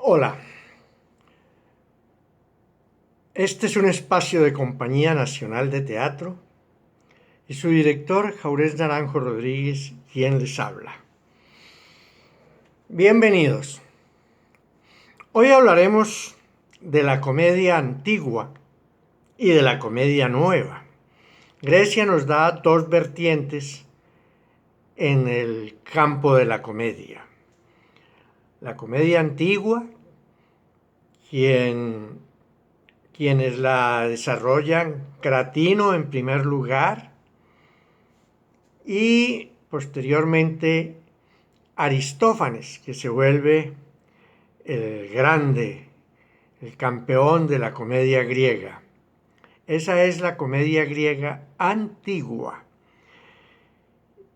Hola, este es un espacio de Compañía Nacional de Teatro y su director, Jaurés Naranjo Rodríguez, quien les habla. Bienvenidos. Hoy hablaremos de la comedia antigua y de la comedia nueva. Grecia nos da dos vertientes en el campo de la comedia. La comedia antigua, quienes la desarrollan, Cratino en primer lugar, y posteriormente Aristófanes, que se vuelve el grande, el campeón de la comedia griega. Esa es la comedia griega antigua.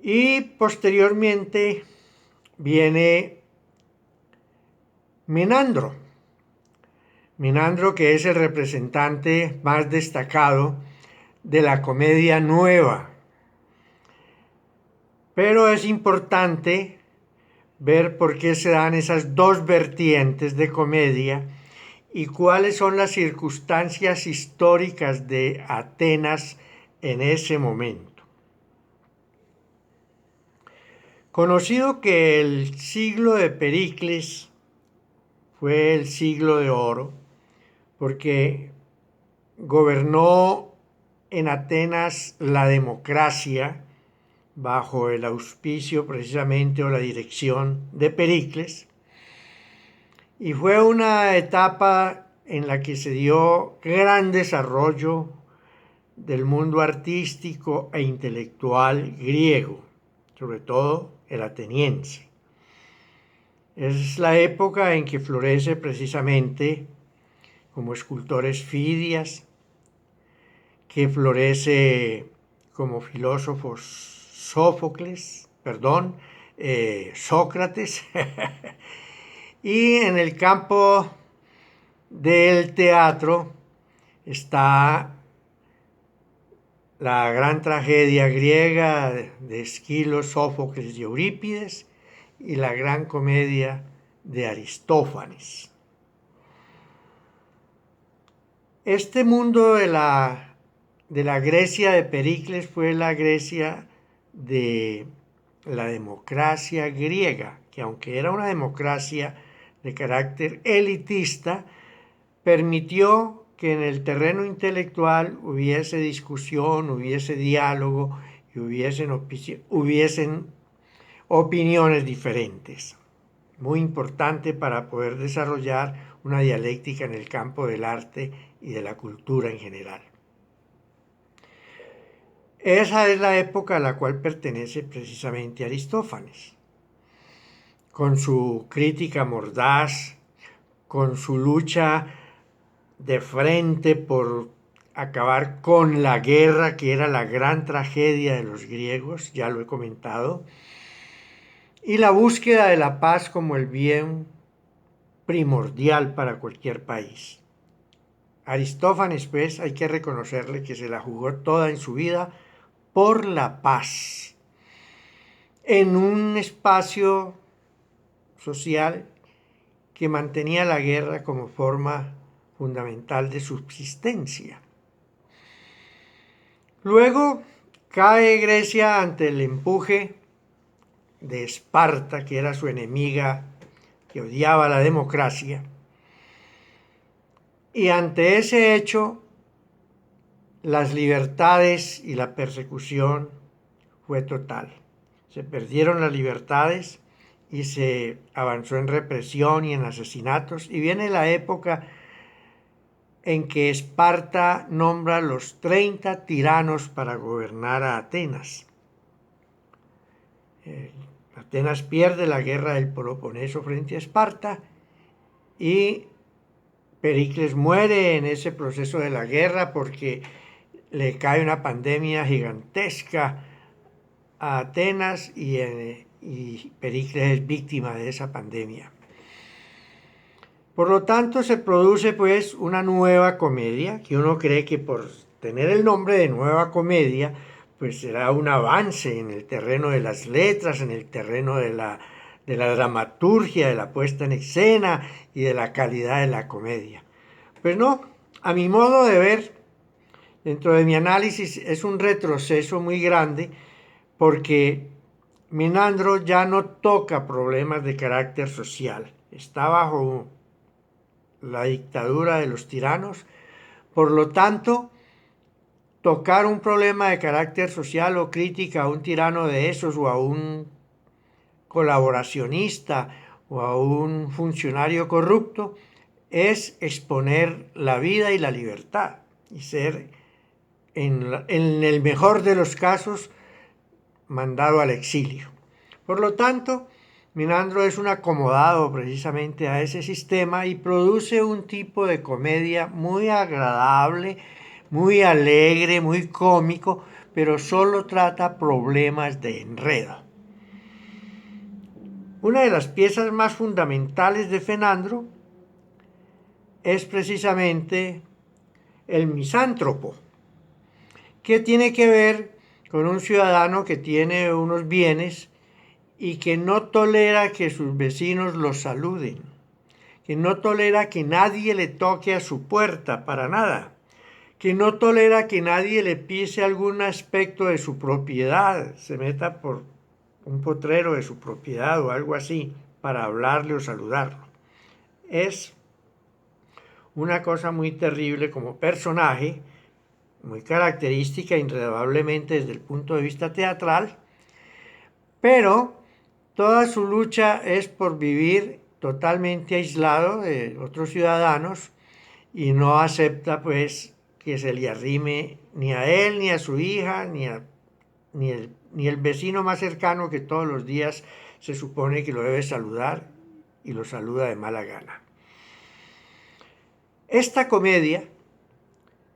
Y posteriormente viene Menandro. Menandro, que es el representante más destacado de la comedia nueva. Pero es importante ver por qué se dan esas dos vertientes de comedia y cuáles son las circunstancias históricas de Atenas en ese momento. Conocido que el siglo de Pericles fue el siglo de oro, porque gobernó en Atenas la democracia bajo el auspicio precisamente o la dirección de Pericles, y fue una etapa en la que se dio gran desarrollo del mundo artístico e intelectual griego, sobre todo el ateniense. Es la época en que florece precisamente como escultores Fidias, que florece como filósofos Sócrates, y en el campo del teatro está la gran tragedia griega de Esquilo, Sófocles y Eurípides y la gran comedia de Aristófanes. Este mundo de la Grecia de Pericles fue la Grecia de la democracia griega, que aunque era una democracia de carácter elitista, permitió que en el terreno intelectual hubiese discusión, hubiese diálogo y hubiesen opiniones diferentes. Muy importante para poder desarrollar una dialéctica en el campo del arte y de la cultura en general. Esa es la época a la cual pertenece precisamente Aristófanes, con su crítica mordaz, con su lucha de frente por acabar con la guerra, que era la gran tragedia de los griegos, ya lo he comentado, y la búsqueda de la paz como el bien primordial para cualquier país. Aristófanes, pues, hay que reconocerle que se la jugó toda en su vida por la paz, en un espacio social que mantenía la guerra como forma fundamental de subsistencia. Luego cae Grecia ante el empuje de Esparta, que era su enemiga, que odiaba la democracia, y ante ese hecho las libertades y la persecución fue total. Se perdieron las libertades y se avanzó en represión y en asesinatos, y viene la época en que Esparta nombra los 30 tiranos para gobernar a Atenas. Atenas pierde la guerra del Peloponeso frente a Esparta y Pericles muere en ese proceso de la guerra porque le cae una pandemia gigantesca a Atenas y Pericles es víctima de esa pandemia. Por lo tanto, se produce pues una nueva comedia, que uno cree que por tener el nombre de nueva comedia, pues será un avance en el terreno de las letras, en el terreno de de la dramaturgia, de la puesta en escena y de la calidad de la comedia. Pues no, a mi modo de ver, dentro de mi análisis es un retroceso muy grande porque Menandro ya no toca problemas de carácter social, está bajo la dictadura de los tiranos, por lo tanto, tocar un problema de carácter social o crítica a un tirano de esos o a un colaboracionista o a un funcionario corrupto es exponer la vida y la libertad y ser, en el mejor de los casos, mandado al exilio. Por lo tanto, Menandro es un acomodado precisamente a ese sistema y produce un tipo de comedia muy agradable, muy alegre, muy cómico, pero solo trata problemas de enredo. Una de las piezas más fundamentales de Menandro es precisamente el misántropo, que tiene que ver con un ciudadano que tiene unos bienes y que no tolera que sus vecinos los saluden, que no tolera que nadie le toque a su puerta para nada, que no tolera que nadie le pise algún aspecto de su propiedad, se meta por un potrero de su propiedad o algo así para hablarle o saludarlo. Es una cosa muy terrible como personaje, muy característica indudablemente desde el punto de vista teatral, pero toda su lucha es por vivir totalmente aislado de otros ciudadanos y no acepta pues que se le arrime ni a él, ni a su hija, ni el vecino más cercano que todos los días se supone que lo debe saludar y lo saluda de mala gana. Esta comedia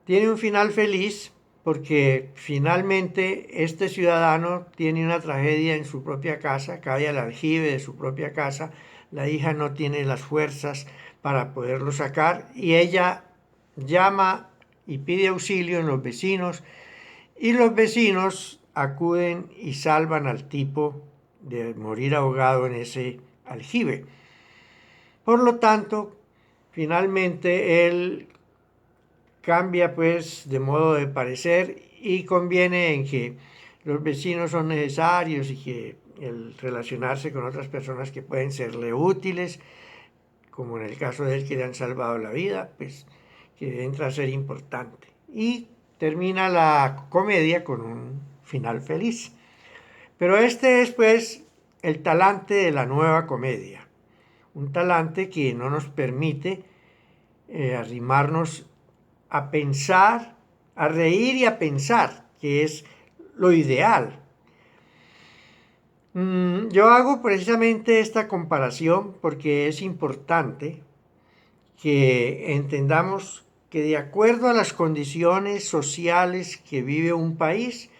tiene un final feliz porque finalmente este ciudadano tiene una tragedia en su propia casa, cae al aljibe de su propia casa, la hija no tiene las fuerzas para poderlo sacar y ella llama y pide auxilio en los vecinos y los vecinos acuden y salvan al tipo de morir ahogado en ese aljibe. Por lo tanto, finalmente él cambia pues de modo de parecer y conviene en que los vecinos son necesarios y que el relacionarse con otras personas que pueden serle útiles, como en el caso de él que le han salvado la vida, pues que entra a ser importante. Y termina la comedia con un final feliz. Pero este es pues el talante de la nueva comedia, un talante que no nos permite arrimarnos a pensar, a reír y a pensar, que es lo ideal. Yo hago precisamente esta comparación porque es importante que entendamos que de acuerdo a las condiciones sociales que vive un país,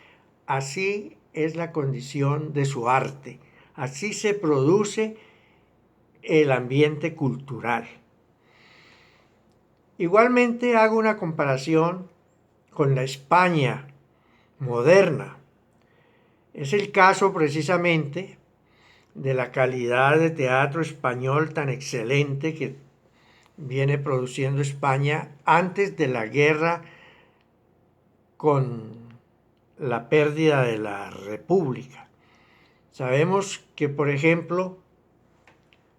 así es la condición de su arte, así se produce el ambiente cultural. Igualmente hago una comparación con la España moderna. Es el caso precisamente de la calidad de teatro español tan excelente que viene produciendo España antes de la guerra con la pérdida de la República. Sabemos que, por ejemplo,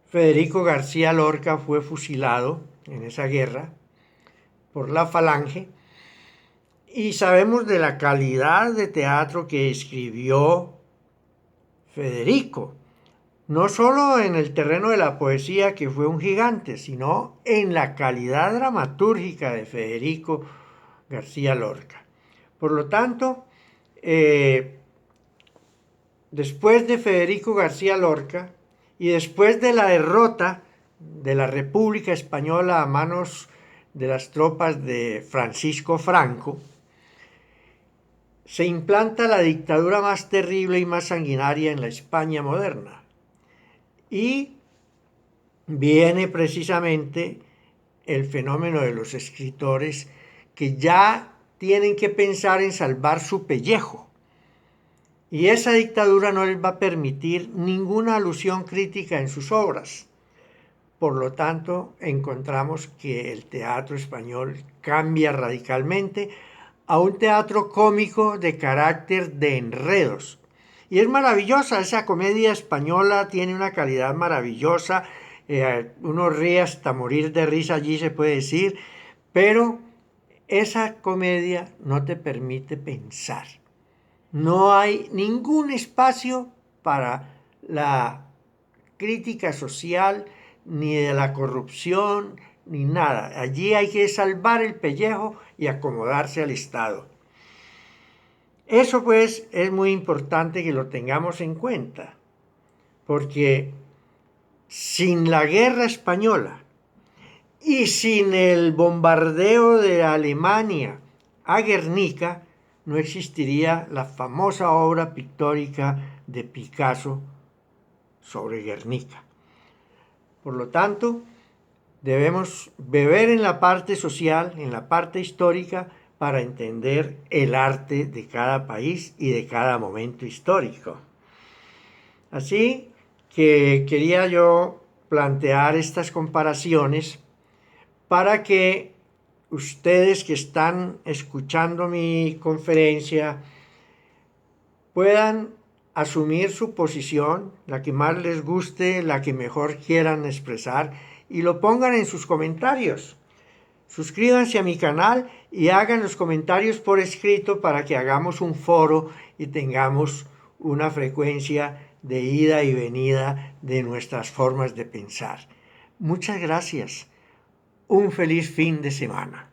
Federico García Lorca fue fusilado en esa guerra por la Falange y sabemos de la calidad de teatro que escribió Federico, no solo en el terreno de la poesía, que fue un gigante, sino en la calidad dramatúrgica de Federico García Lorca. Por lo tanto, después de Federico García Lorca y después de la derrota de la República Española a manos de las tropas de Francisco Franco, se implanta la dictadura más terrible y más sanguinaria en la España moderna. Y viene precisamente el fenómeno de los escritores que ya tienen que pensar en salvar su pellejo. Y esa dictadura no les va a permitir ninguna alusión crítica en sus obras. Por lo tanto, encontramos que el teatro español cambia radicalmente a un teatro cómico de carácter de enredos. Y es maravillosa, esa comedia española tiene una calidad maravillosa, uno ríe hasta morir de risa allí se puede decir, pero esa comedia no te permite pensar. No hay ningún espacio para la crítica social, ni de la corrupción, ni nada. Allí hay que salvar el pellejo y acomodarse al Estado. Eso pues es muy importante que lo tengamos en cuenta, porque sin la guerra española y sin el bombardeo de Alemania a Guernica, no existiría la famosa obra pictórica de Picasso sobre Guernica. Por lo tanto, debemos beber en la parte social, en la parte histórica, para entender el arte de cada país y de cada momento histórico. Así que quería yo plantear estas comparaciones para que ustedes que están escuchando mi conferencia puedan asumir su posición, la que más les guste, la que mejor quieran expresar, y lo pongan en sus comentarios. Suscríbanse a mi canal y hagan los comentarios por escrito para que hagamos un foro y tengamos una frecuencia de ida y venida de nuestras formas de pensar. Muchas gracias. Un feliz fin de semana.